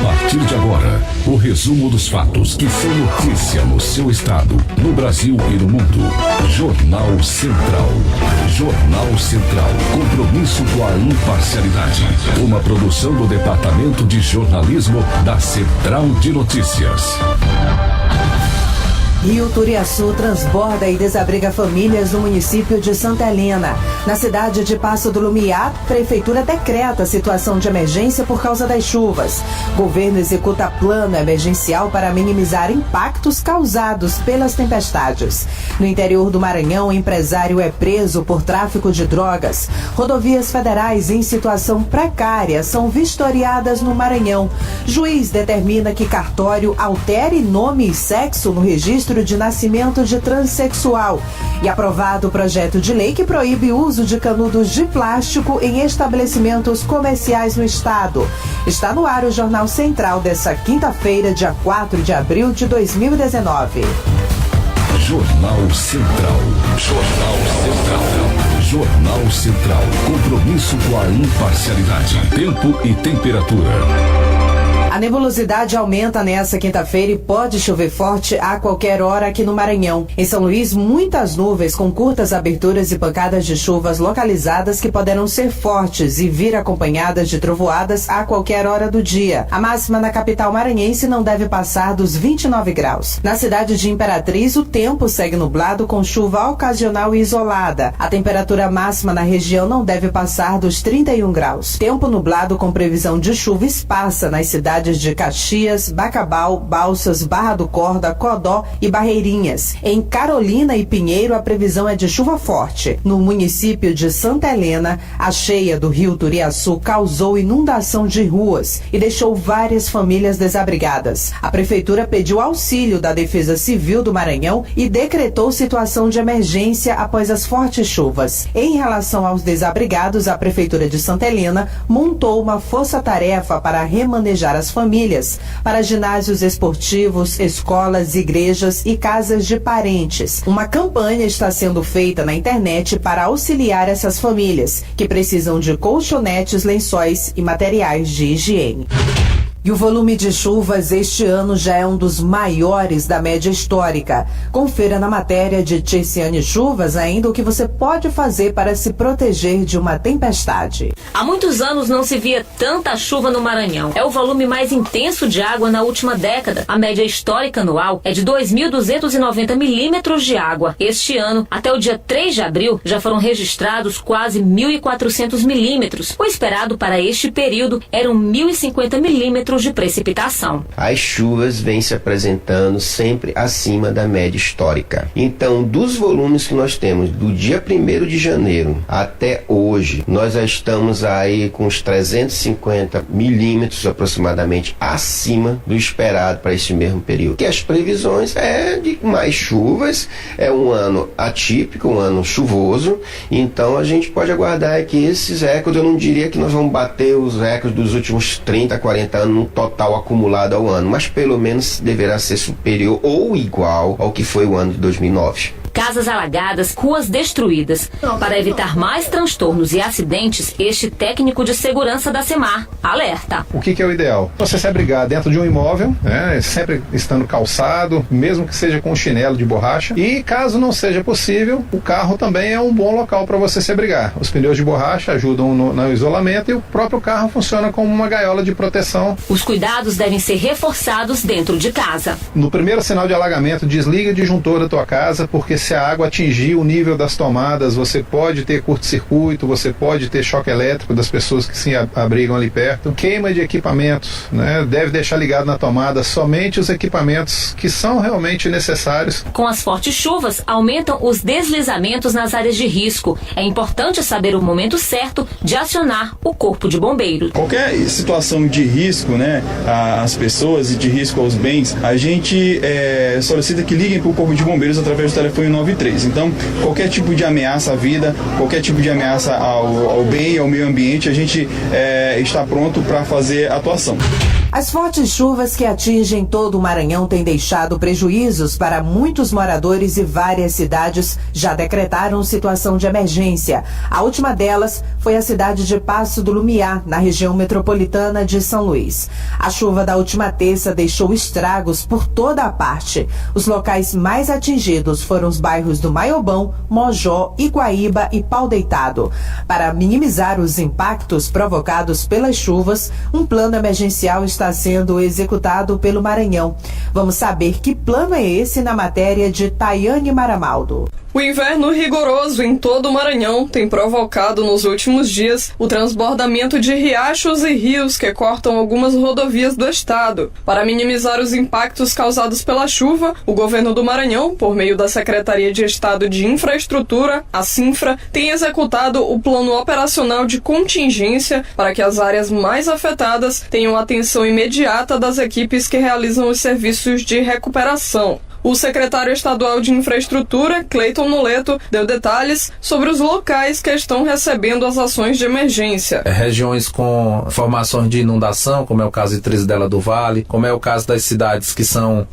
partir de agora, o resumo dos fatos que são notícia no seu estado, no Brasil e no mundo. Jornal Central. Jornal Central. Compromisso com a imparcialidade. Uma produção do Departamento de Jornalismo da Central de Notícias. Rio Turiaçu transborda e desabriga famílias no município de Santa Helena. Na cidade de Passo do Lumiar, prefeitura decreta situação de emergência por causa das chuvas. Governo executa plano emergencial para minimizar impactos causados pelas tempestades. No interior do Maranhão, o empresário é preso por tráfico de drogas. Rodovias federais em situação precária são vistoriadas no Maranhão. Juiz determina que cartório altere nome e sexo no registro de nascimento de transexual. E aprovado o projeto de lei que proíbe o uso de canudos de plástico em estabelecimentos comerciais no estado. Está no ar o Jornal Central dessa quinta-feira, dia 4 de abril de 2019. Jornal Central. Jornal Central. Jornal Central. Compromisso com a imparcialidade. Tempo e temperatura. A nebulosidade aumenta nesta quinta-feira e pode chover forte a qualquer hora aqui no Maranhão. Em São Luís, muitas nuvens com curtas aberturas e pancadas de chuvas localizadas que poderão ser fortes e vir acompanhadas de trovoadas a qualquer hora do dia. A máxima na capital maranhense não deve passar dos 29 graus. Na cidade de Imperatriz, o tempo segue nublado com chuva ocasional e isolada. A temperatura máxima na região não deve passar dos 31 graus. Tempo nublado com previsão de chuva esparsa nas cidades de Caxias, Bacabal, Balsas, Barra do Corda, Codó e Barreirinhas. Em Carolina e Pinheiro, a previsão é de chuva forte. No município de Santa Helena, a cheia do rio Turiaçu causou inundação de ruas e deixou várias famílias desabrigadas. A prefeitura pediu auxílio da Defesa Civil do Maranhão e decretou situação de emergência após as fortes chuvas. Em relação aos desabrigados, a prefeitura de Santa Helena montou uma força-tarefa para remanejar as famílias para ginásios esportivos, escolas, igrejas e casas de parentes. Uma campanha está sendo feita na internet para auxiliar essas famílias, que precisam de colchonetes, lençóis e materiais de higiene. E o volume de chuvas este ano já é um dos maiores da média histórica. Confira na matéria de Ticiane Chuvas ainda o que você pode fazer para se proteger de uma tempestade. Há muitos anos não se via tanta chuva no Maranhão. É o volume mais intenso de água na última década. A média histórica anual é de 2.290 milímetros de água. Este ano, até o dia 3 de abril, já foram registrados quase 1.400 milímetros. O esperado para este período eram 1.050 milímetros de precipitação. As chuvas vêm se apresentando sempre acima da média histórica. Então, dos volumes que nós temos do dia 1º de janeiro até hoje, nós já estamos aí com uns 350 milímetros aproximadamente acima do esperado para esse mesmo período. Que as previsões é de mais chuvas, é um ano atípico, um ano chuvoso, então a gente pode aguardar que esses recordes, eu não diria que nós vamos bater os recordes dos últimos 30, 40 anos no total acumulado ao ano, mas pelo menos deverá ser superior ou igual ao que foi o ano de 2009. Casas alagadas, ruas destruídas. Para evitar mais transtornos e acidentes, este técnico de segurança da SEMAR alerta. O que é o ideal? Você se abrigar dentro de um imóvel, sempre estando calçado, mesmo que seja com chinelo de borracha. E caso não seja possível, o carro também é um bom local para você se abrigar. Os pneus de borracha ajudam no isolamento e o próprio carro funciona como uma gaiola de proteção. Os cuidados devem ser reforçados dentro de casa. No primeiro sinal de alagamento, desliga o disjuntor da tua casa, porque se a água atingir o nível das tomadas, você pode ter curto-circuito, você pode ter choque elétrico das pessoas que se abrigam ali perto. Queima de equipamentos, deve deixar ligado na tomada somente os equipamentos que são realmente necessários. Com as fortes chuvas, aumentam os deslizamentos nas áreas de risco. É importante saber o momento certo de acionar o Corpo de Bombeiros. Qualquer situação de risco, às pessoas e de risco aos bens, a gente solicita que liguem para o Corpo de Bombeiros através do telefone 193. Então, qualquer tipo de ameaça à vida, qualquer tipo de ameaça ao bem e ao meio ambiente, a gente está pronto para fazer atuação. As fortes chuvas que atingem todo o Maranhão têm deixado prejuízos para muitos moradores e várias cidades já decretaram situação de emergência. A última delas foi a cidade de Passo do Lumiar, na região metropolitana de São Luís. A chuva da última terça deixou estragos por toda a parte. Os locais mais atingidos foram os bairros do Maiobão, Mojó, Iguaíba e Pau Deitado. Para minimizar os impactos provocados pelas chuvas, um plano emergencial está sendo executado pelo Maranhão. Vamos saber que plano é esse na matéria de Tayane Maramaldo. O inverno rigoroso em todo o Maranhão tem provocado nos últimos dias o transbordamento de riachos e rios que cortam algumas rodovias do estado. Para minimizar os impactos causados pela chuva, o governo do Maranhão, por meio da Secretaria de Estado de Infraestrutura, a Cinfra, tem executado o plano operacional de contingência para que as áreas mais afetadas tenham atenção imediata das equipes que realizam os serviços de recuperação. O secretário estadual de Infraestrutura, Cleiton Noleto, deu detalhes sobre os locais que estão recebendo as ações de emergência. Regiões com formações de inundação, como é o caso de Trizidela do Vale, como é o caso das cidades que são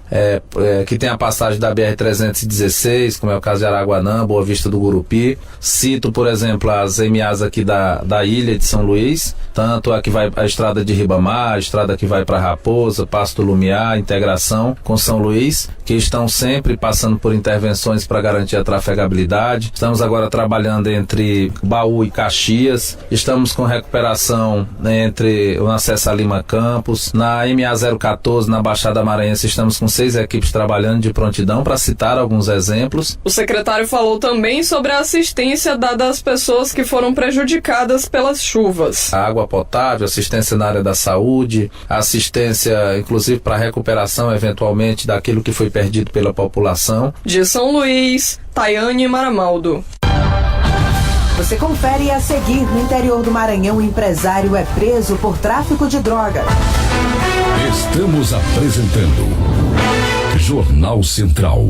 que tem a passagem da BR-316, como é o caso de Araguanã, Boa Vista do Gurupi. Cito, por exemplo, as MAs aqui da ilha de São Luís, tanto a que vai a estrada de Ribamar, a estrada que vai para Raposa, Passo do Lumiar, integração com São Luís, que estão sempre passando por intervenções para garantir a trafegabilidade. Estamos agora trabalhando entre Baú e Caxias. Estamos com recuperação entre o acesso a Lima Campos. Na MA014, na Baixada Maranhense, estamos com 6 equipes trabalhando de prontidão, para citar alguns exemplos. O secretário falou também sobre a assistência dada às pessoas que foram prejudicadas pelas chuvas. A água potável, assistência na área da saúde, assistência inclusive para recuperação eventualmente daquilo que foi perdido pela população. De São Luís, Tayane Maramaldo. Você confere a seguir: no interior do Maranhão, o empresário é preso por tráfico de drogas. Estamos apresentando Jornal Central.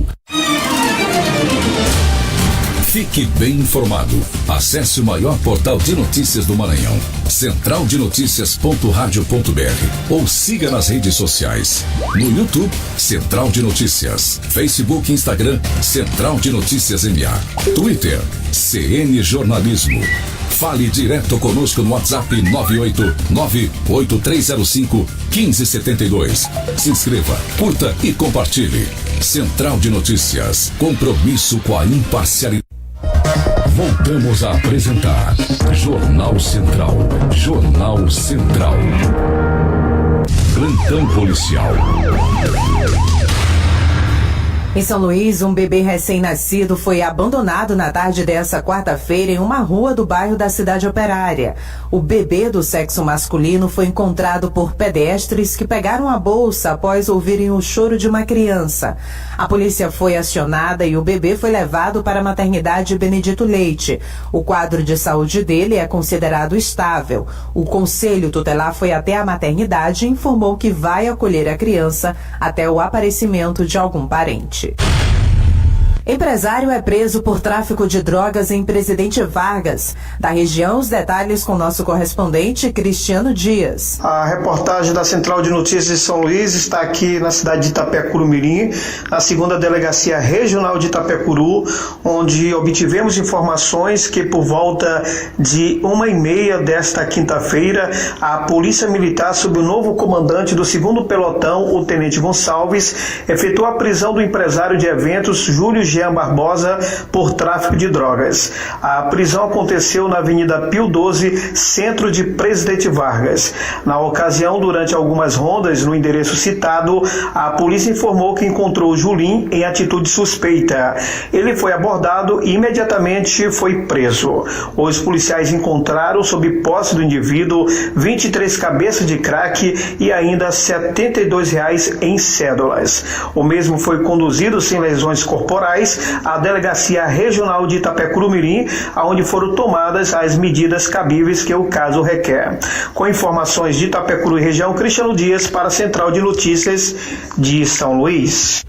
Fique bem informado. Acesse o maior portal de notícias do Maranhão, centraldenoticias.radio.br, ou siga nas redes sociais. No YouTube, Central de Notícias. Facebook e Instagram, Central de Notícias MA. Twitter, CN Jornalismo. Fale direto conosco no WhatsApp 989-8305-1572. Se inscreva, curta e compartilhe. Central de Notícias. Compromisso com a imparcialidade. Voltamos a apresentar Jornal Central. Jornal Central. Plantão policial. Em São Luís, um bebê recém-nascido foi abandonado na tarde dessa quarta-feira em uma rua do bairro da Cidade Operária. O bebê do sexo masculino foi encontrado por pedestres que pegaram a bolsa após ouvirem o choro de uma criança. A polícia foi acionada e o bebê foi levado para a maternidade Benedito Leite. O quadro de saúde dele é considerado estável. O conselho tutelar foi até a maternidade e informou que vai acolher a criança até o aparecimento de algum parente. Empresário é preso por tráfico de drogas em Presidente Vargas. Da região, os detalhes com nosso correspondente Cristiano Dias. A reportagem da Central de Notícias de São Luís está aqui na cidade de Itapecuru-Mirim, na 2ª Delegacia Regional de Itapecuru, onde obtivemos informações que por volta de 1h30 desta quinta-feira, a Polícia Militar, sob o novo comandante do 2º Pelotão, o Tenente Gonçalves, efetuou a prisão do empresário de eventos Júlio Jean Barbosa por tráfico de drogas. A prisão aconteceu na Avenida Pio 12, centro de Presidente Vargas. Na ocasião, durante algumas rondas no endereço citado, a polícia informou que encontrou o Julim em atitude suspeita. Ele foi abordado e imediatamente foi preso. Os policiais encontraram, sob posse do indivíduo, 23 cabeças de crack e ainda R$ 72 em cédulas. O mesmo foi conduzido sem lesões corporais à Delegacia Regional de Itapecuru-Mirim, onde foram tomadas as medidas cabíveis que o caso requer. Com informações de Itapecuru e região, Cristiano Dias para a Central de Notícias de São Luís.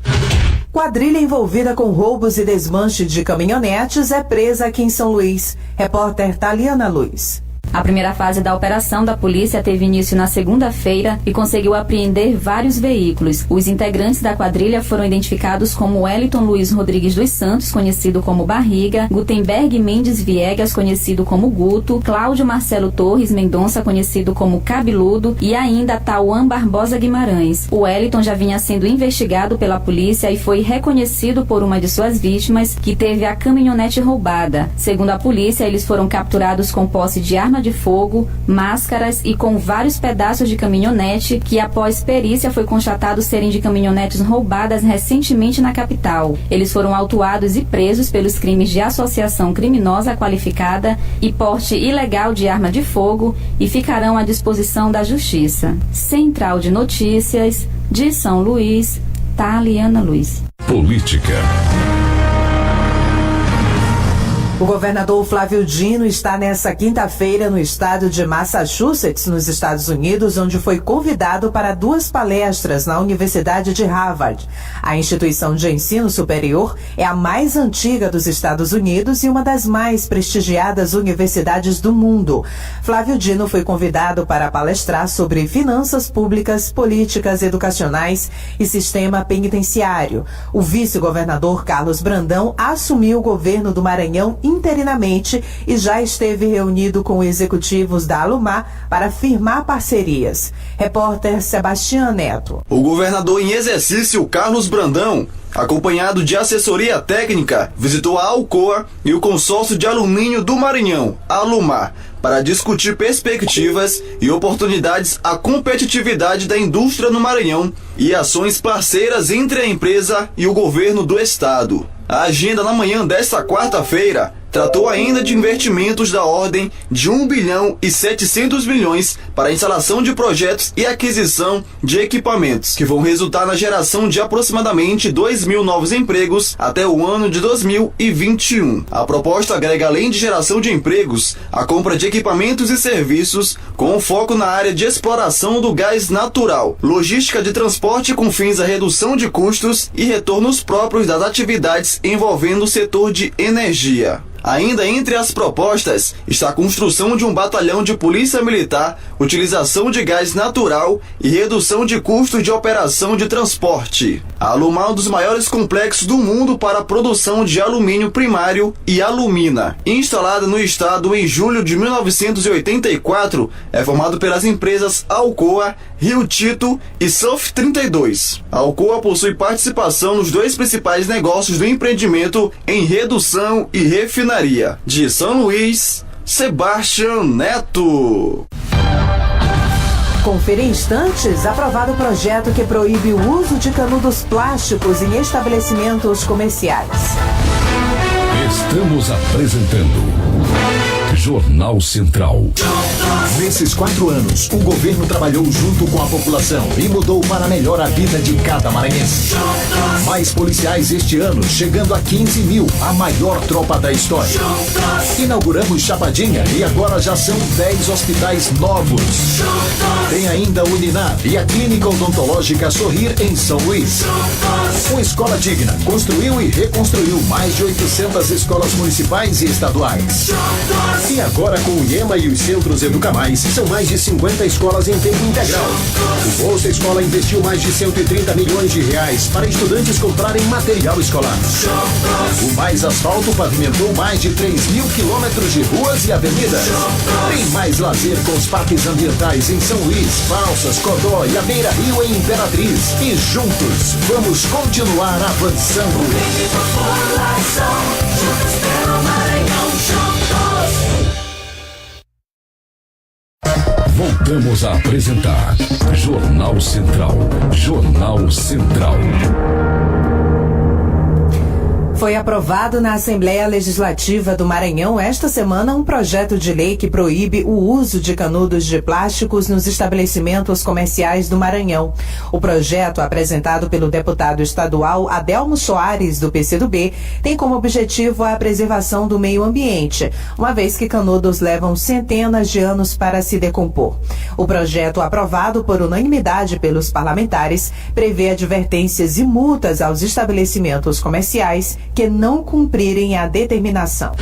Quadrilha envolvida com roubos e desmanche de caminhonetes é presa aqui em São Luís. Repórter Taliana Luiz. A primeira fase da operação da polícia teve início na segunda-feira e conseguiu apreender vários veículos. Os integrantes da quadrilha foram identificados como Wellington Luiz Rodrigues dos Santos, conhecido como Barriga, Gutenberg Mendes Viegas, conhecido como Guto, Cláudio Marcelo Torres Mendonça, conhecido como Cabeludo, e ainda Tauan Barbosa Guimarães. O Wellington já vinha sendo investigado pela polícia e foi reconhecido por uma de suas vítimas, que teve a caminhonete roubada. Segundo a polícia, eles foram capturados com posse de arma de fogo, máscaras e com vários pedaços de caminhonete que, após perícia, foi constatado serem de caminhonetes roubadas recentemente na capital. Eles foram autuados e presos pelos crimes de associação criminosa qualificada e porte ilegal de arma de fogo e ficarão à disposição da Justiça. Central de Notícias de São Luís, Taliana Luiz. Política. O governador Flávio Dino está nessa quinta-feira no estado de Massachusetts, nos Estados Unidos, onde foi convidado para 2 palestras na Universidade de Harvard. A instituição de ensino superior é a mais antiga dos Estados Unidos e uma das mais prestigiadas universidades do mundo. Flávio Dino foi convidado para palestrar sobre finanças públicas, políticas educacionais e sistema penitenciário. O vice-governador Carlos Brandão assumiu o governo do Maranhão interinamente e já esteve reunido com executivos da Alumar para firmar parcerias. Repórter Sebastião Neto. O governador em exercício, Carlos Brandão, acompanhado de assessoria técnica, visitou a Alcoa e o consórcio de alumínio do Maranhão, Alumar, para discutir perspectivas e oportunidades à competitividade da indústria no Maranhão e ações parceiras entre a empresa e o governo do estado. A agenda na manhã desta quarta-feira tratou ainda de investimentos da ordem de 1 bilhão e 700 milhões para a instalação de projetos e aquisição de equipamentos, que vão resultar na geração de aproximadamente 2.000 novos empregos até o ano de 2021. A proposta agrega, além de geração de empregos, a compra de equipamentos e serviços com foco na área de exploração do gás natural, logística de transporte com fins à redução de custos e retornos próprios das atividades envolvendo o setor de energia. Ainda entre as propostas está a construção de um batalhão de polícia militar, utilização de gás natural e redução de custos de operação de transporte. A Alumar é um dos maiores complexos do mundo para a produção de alumínio primário e alumina. Instalada no estado em julho de 1984, é formado pelas empresas Alcoa, Rio Tinto e Surf 32. A Alcoa possui participação nos 2 principais negócios do empreendimento em redução e refinaria. De São Luís, Sebastião Neto. Confira em instantes, aprovado o projeto que proíbe o uso de canudos plásticos em estabelecimentos comerciais. Estamos apresentando Jornal Central. Nesses 4 anos, o governo trabalhou junto com a população e mudou para melhor a vida de cada maranhense. Mais policiais este ano, chegando a 15 mil, a maior tropa da história. Inauguramos Chapadinha e agora já são 10 hospitais novos. Tem ainda o Uninar e a Clínica Odontológica Sorrir em São Luís. Uma escola digna construiu e reconstruiu mais de 800 escolas municipais e estaduais. E agora, com o IEMA e os centros Educamais, são mais de 50 escolas em tempo integral. O Bolsa Escola investiu mais de 130 milhões de reais para estudantes comprarem material escolar. O Mais Asfalto pavimentou mais de 3.000 quilômetros de ruas e avenidas. Tem mais lazer com os parques ambientais em São Luís, Balsas, Codó e a Beira Rio em Imperatriz. E juntos, vamos continuar avançando. Voltamos a apresentar Jornal Central. Jornal Central. Foi aprovado na Assembleia Legislativa do Maranhão esta semana um projeto de lei que proíbe o uso de canudos de plásticos nos estabelecimentos comerciais do Maranhão. O projeto, apresentado pelo deputado estadual Adelmo Soares, do PCdoB, tem como objetivo a preservação do meio ambiente, uma vez que canudos levam centenas de anos para se decompor. O projeto, aprovado por unanimidade pelos parlamentares, prevê advertências e multas aos estabelecimentos comerciais que não cumprirem a determinação.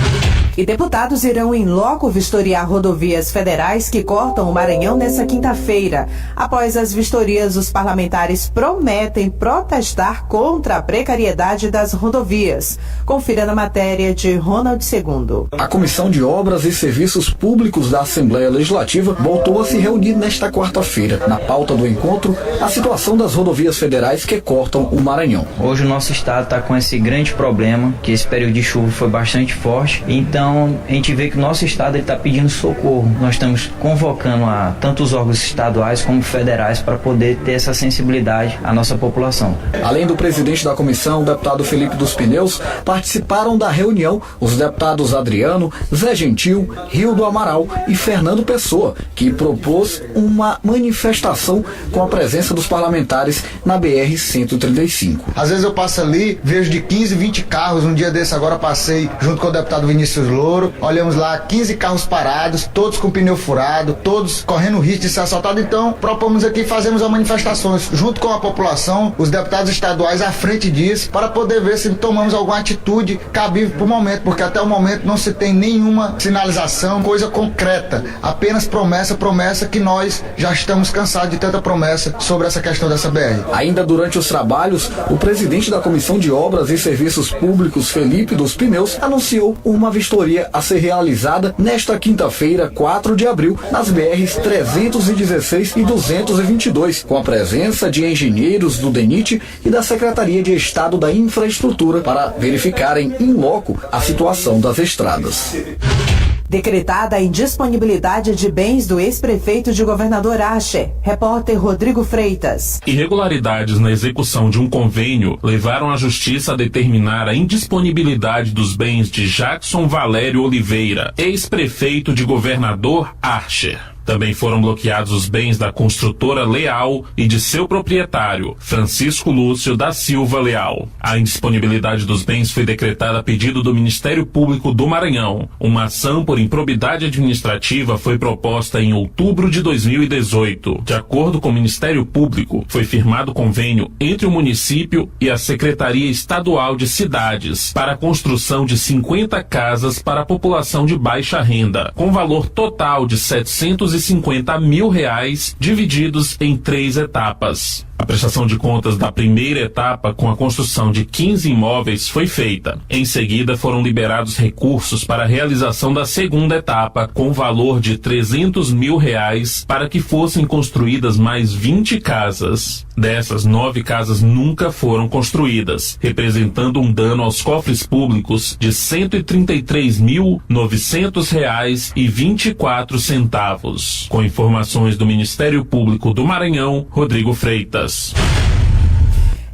E deputados irão em loco vistoriar rodovias federais que cortam o Maranhão nesta quinta-feira. Após as vistorias, os parlamentares prometem protestar contra a precariedade das rodovias. Confira na matéria de Ronald II. A Comissão de Obras e Serviços Públicos da Assembleia Legislativa voltou a se reunir nesta quarta-feira. Na pauta do encontro, a situação das rodovias federais que cortam o Maranhão. Hoje o nosso estado está com esse grande problema, que esse período de chuva foi bastante forte, então a gente vê que o nosso estado está pedindo socorro. Nós estamos convocando a tanto os órgãos estaduais como federais para poder ter essa sensibilidade à nossa população. Além do presidente da comissão, o deputado Felipe dos Pneus, participaram da reunião os deputados Adriano, Zé Gentil, Rildo Amaral e Fernando Pessoa, que propôs uma manifestação com a presença dos parlamentares na BR-135. Às vezes eu passo ali, vejo de 15, 20 carros. Um dia desse agora passei junto com o deputado Vinícius Louro, olhamos lá 15 carros parados, todos com pneu furado, todos correndo risco de ser assaltados. Então propomos aqui, fazemos as manifestações junto com a população, os deputados estaduais à frente disso, para poder ver se tomamos alguma atitude cabível para o momento, porque até o momento não se tem nenhuma sinalização, coisa concreta, apenas promessa que nós já estamos cansados de tanta promessa sobre essa questão dessa BR. Ainda durante os trabalhos, o presidente da Comissão de Obras e Serviços Públicos, Felipe dos Pneus, anunciou uma vistoria a ser realizada nesta quinta-feira, 4 de abril, nas BRs 316 e 222, com a presença de engenheiros do DENIT e da Secretaria de Estado da Infraestrutura para verificarem em loco a situação das estradas. Decretada a indisponibilidade de bens do ex-prefeito de Governador Ascher. Repórter Rodrigo Freitas. Irregularidades na execução de um convênio levaram a Justiça a determinar a indisponibilidade dos bens de Jackson Valério Oliveira, ex-prefeito de Governador Ascher. Também foram bloqueados os bens da construtora Leal e de seu proprietário, Francisco Lúcio da Silva Leal. A indisponibilidade dos bens foi decretada a pedido do Ministério Público do Maranhão. Uma ação por improbidade administrativa foi proposta em outubro de 2018. De acordo com o Ministério Público, foi firmado convênio entre o município e a Secretaria Estadual de Cidades para a construção de 50 casas para a população de baixa renda, com valor total de R$750 mil, divididos em 3 etapas. A prestação de contas da primeira etapa, com a construção de 15 imóveis, foi feita. Em seguida, foram liberados recursos para a realização da segunda etapa, com valor de R$300 mil, para que fossem construídas mais 20 casas. Dessas, 9 casas nunca foram construídas, representando um dano aos cofres públicos de R$133.900,24. Com informações do Ministério Público do Maranhão, Rodrigo Freitas.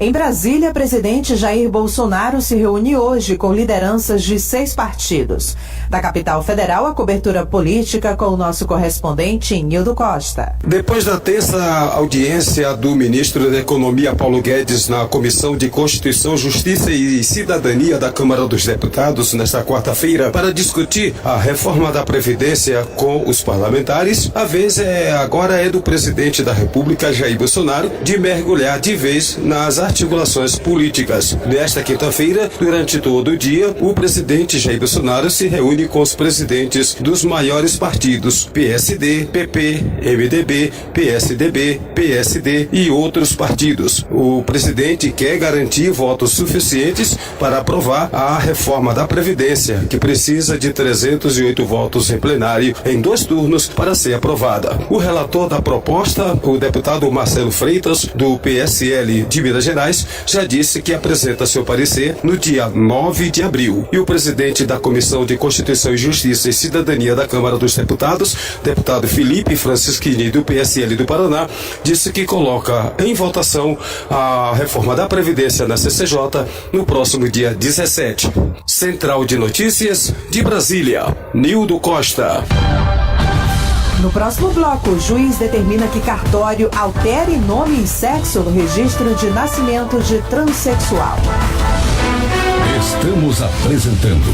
Em Brasília, o presidente Jair Bolsonaro se reúne hoje com lideranças de 6 partidos. Da capital federal, a cobertura política com o nosso correspondente Nildo Costa. Depois da terça audiência do ministro da Economia Paulo Guedes na Comissão de Constituição, Justiça e Cidadania da Câmara dos Deputados nesta quarta-feira para discutir a reforma da Previdência com os parlamentares, a vez agora é do presidente da República, Jair Bolsonaro, de mergulhar de vez nas articulações políticas. Nesta quinta-feira, durante todo o dia, o presidente Jair Bolsonaro se reúne com os presidentes dos maiores partidos, PSD, PP, MDB, PSDB, PSD e outros partidos. O presidente quer garantir votos suficientes para aprovar a reforma da Previdência, que precisa de 308 votos em plenário em 2 turnos para ser aprovada. O relator da proposta, o deputado Marcelo Freitas, do PSL de Minas Gerais, Gerais já disse que apresenta seu parecer no dia 9 de abril. E o presidente da Comissão de Constituição e Justiça e Cidadania da Câmara dos Deputados, deputado Felipe Francischini, do PSL do Paraná, disse que coloca em votação a reforma da Previdência na CCJ no próximo dia 17. Central de Notícias de Brasília, Nildo Costa. No próximo bloco, o juiz determina que cartório altere nome e sexo no registro de nascimento de transexual. Estamos apresentando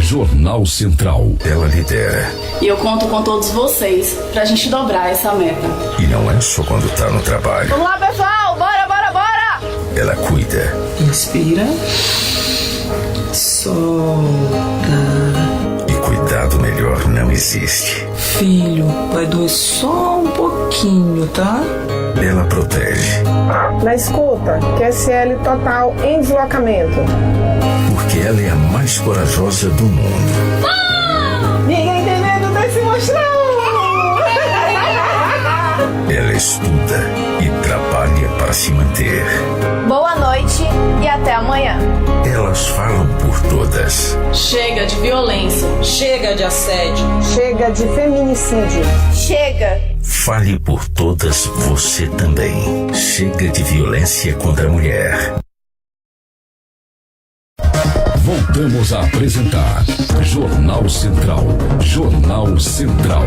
Jornal Central. Ela lidera. E eu conto com todos vocês pra gente dobrar essa meta. E não é só quando tá no trabalho. Vamos lá, pessoal! Bora, bora, bora! Ela cuida. Inspira. Solta. Cuidado melhor não existe. Filho, vai doer só um pouquinho, tá? Ela protege. Na escuta, QSL total em deslocamento. Porque ela é a mais corajosa do mundo. Ninguém tem medo desse monstrão! Ela estuda e trabalha para se manter. Boa noite e até amanhã. Elas falam por todas. Chega de violência. Chega de assédio. Chega de feminicídio. Chega. Fale por todas você também. Chega de violência contra a mulher. Voltamos a apresentar Jornal Central. Jornal Central.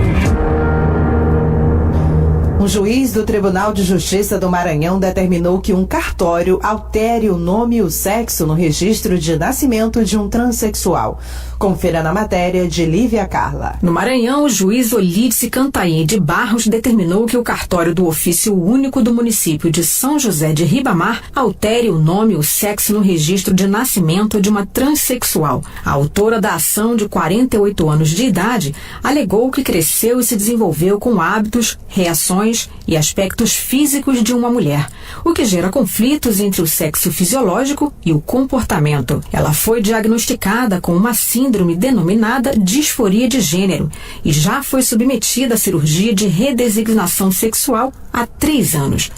Um juiz do Tribunal de Justiça do Maranhão determinou que um cartório altere o nome e o sexo no registro de nascimento de um transexual. Confira na matéria de Lívia Carla. No Maranhão, o juiz Olídice Cantaém Barros determinou que o cartório do ofício único do município de São José de Ribamar altere o nome e o sexo no registro de nascimento de uma transexual. A autora da ação, de 48 anos de idade, alegou que cresceu e se desenvolveu com hábitos, reações e aspectos físicos de uma mulher, o que gera conflitos entre o sexo fisiológico e o comportamento. Ela foi diagnosticada com uma síndrome denominada disforia de gênero e já foi submetida à cirurgia de redesignação sexual há 3 anos.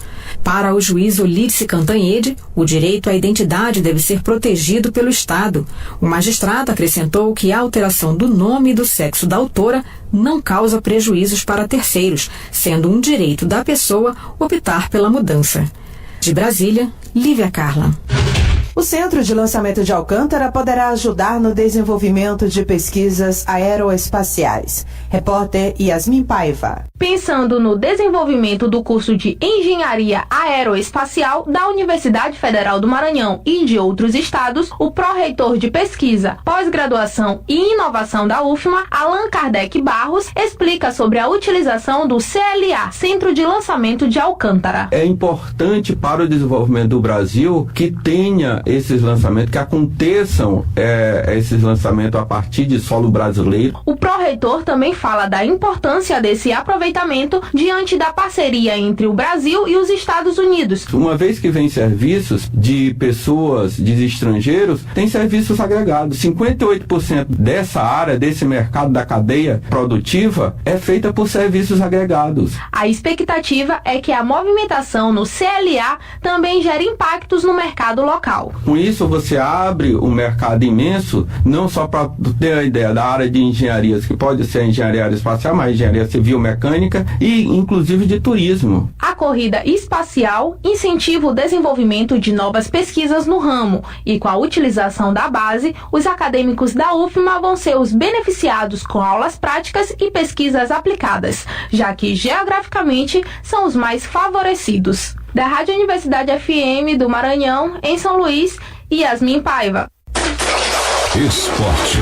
Para o juiz Olídice Cantanhede, o direito à identidade deve ser protegido pelo Estado. O magistrado acrescentou que a alteração do nome e do sexo da autora não causa prejuízos para terceiros, sendo um direito da pessoa optar pela mudança. De Brasília, Lívia Carla. O Centro de Lançamento de Alcântara poderá ajudar no desenvolvimento de pesquisas aeroespaciais. Repórter Yasmin Paiva. Pensando no desenvolvimento do curso de Engenharia Aeroespacial da Universidade Federal do Maranhão e de outros estados, o pró-reitor de Pesquisa, Pós-Graduação e Inovação da UFMA, Allan Kardec Barros, explica sobre a utilização do CLA, Centro de Lançamento de Alcântara. É importante para o desenvolvimento do Brasil que tenha esses lançamentos, que aconteçam esses lançamentos a partir de solo brasileiro. O pró-reitor também fala da importância desse aproveitamento diante da parceria entre o Brasil e os Estados Unidos. Uma vez que vem serviços de pessoas, de estrangeiros, tem serviços agregados. 58% dessa área, desse mercado da cadeia produtiva, é feita por serviços agregados. A expectativa é que a movimentação no CLA também gere impactos no mercado local. Com isso, você abre um mercado imenso, não só para ter a ideia da área de engenharias, que pode ser a engenharia aeroespacial, mas engenharia civil, mecânica e, inclusive, de turismo. A corrida espacial incentiva o desenvolvimento de novas pesquisas no ramo e, com a utilização da base, os acadêmicos da UFMA vão ser os beneficiados com aulas práticas e pesquisas aplicadas, já que, geograficamente, são os mais favorecidos. Da Rádio Universidade FM do Maranhão, em São Luís, Yasmin Paiva. Esporte.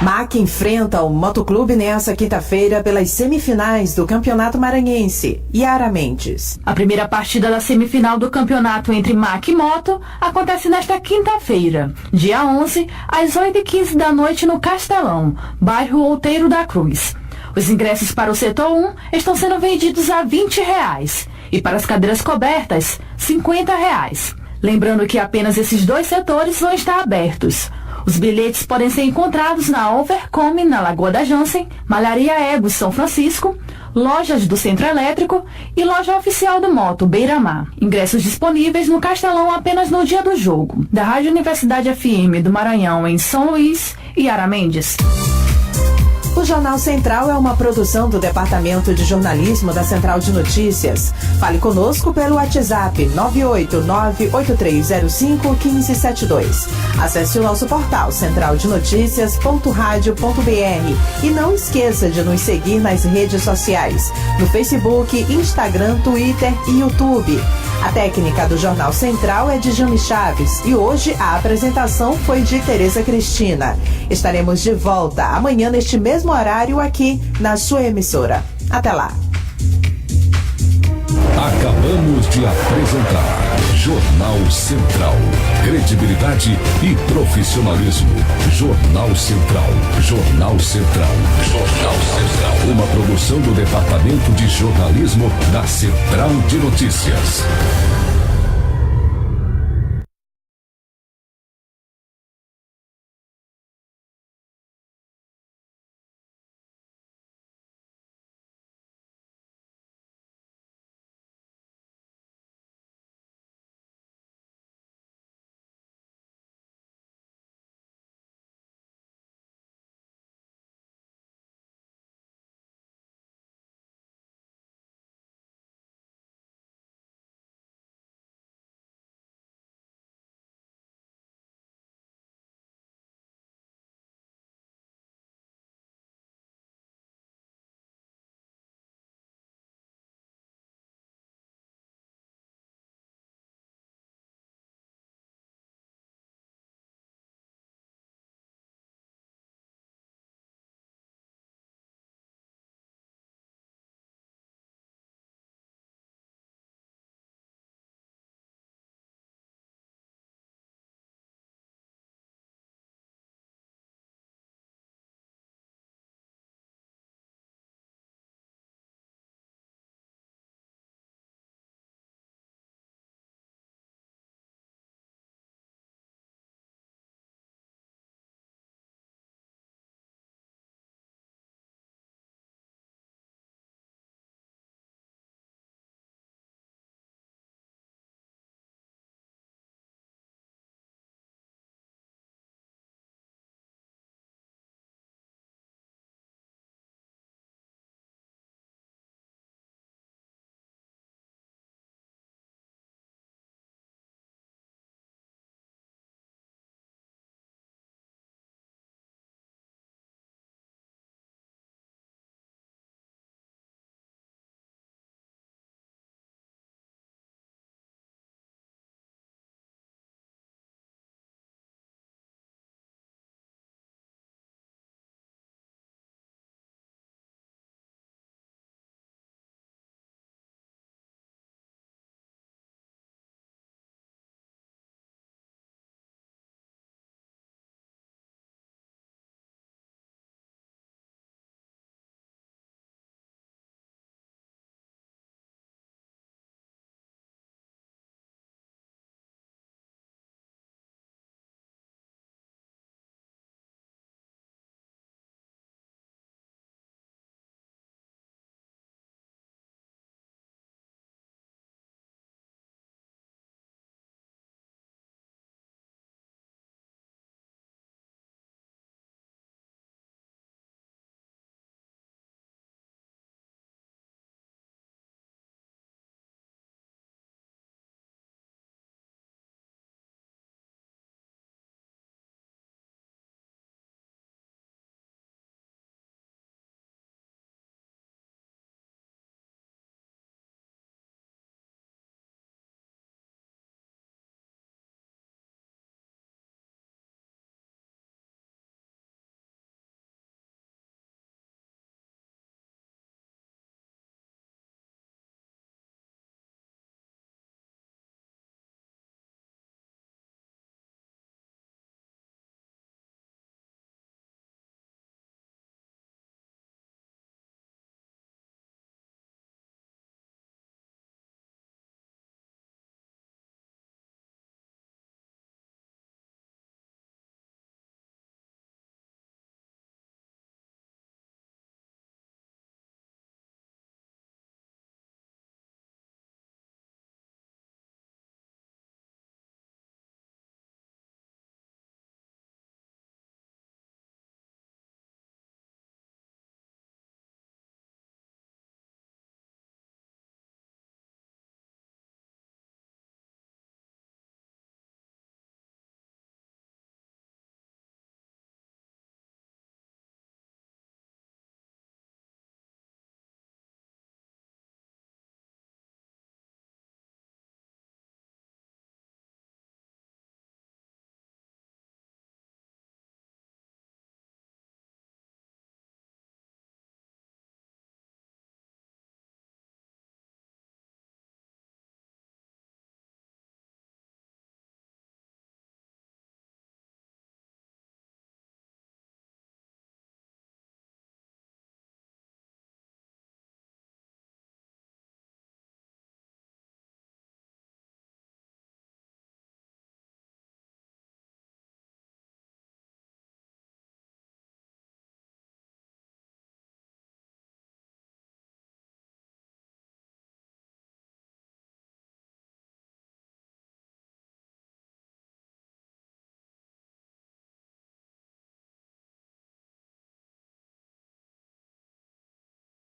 MAC enfrenta o Motoclube nesta quinta-feira pelas semifinais do Campeonato Maranhense. Yara Mendes. A primeira partida da semifinal do campeonato entre MAC e Moto acontece nesta quinta-feira, dia 11, às 8h15 da noite no Castelão, bairro Outeiro da Cruz. Os ingressos para o setor 1 estão sendo vendidos a R$20 e para as cadeiras cobertas, R$50. Lembrando que apenas esses 2 setores vão estar abertos. Os bilhetes podem ser encontrados na Overcome, na Lagoa da Jansen, Malharia Ego, São Francisco, lojas do Centro Elétrico e loja oficial do Moto, Beira-Mar. Ingressos disponíveis no Castelão apenas no dia do jogo. Da Rádio Universidade FM do Maranhão, em São Luís, Yara Mendes. O Jornal Central é uma produção do Departamento de Jornalismo da Central de Notícias. Fale conosco pelo WhatsApp 989-8305-1572. Acesse o nosso portal centraldenoticias.radio.br e não esqueça de nos seguir nas redes sociais, no Facebook, Instagram, Twitter e YouTube. A técnica do Jornal Central é de Jami Chaves e hoje a apresentação foi de Tereza Cristina. Estaremos de volta amanhã neste mesmo horário aqui na sua emissora. Até lá. Acabamos de apresentar Jornal Central. Credibilidade e profissionalismo. Jornal Central. Jornal Central. Jornal Central. Uma produção do Departamento de Jornalismo da Central de Notícias.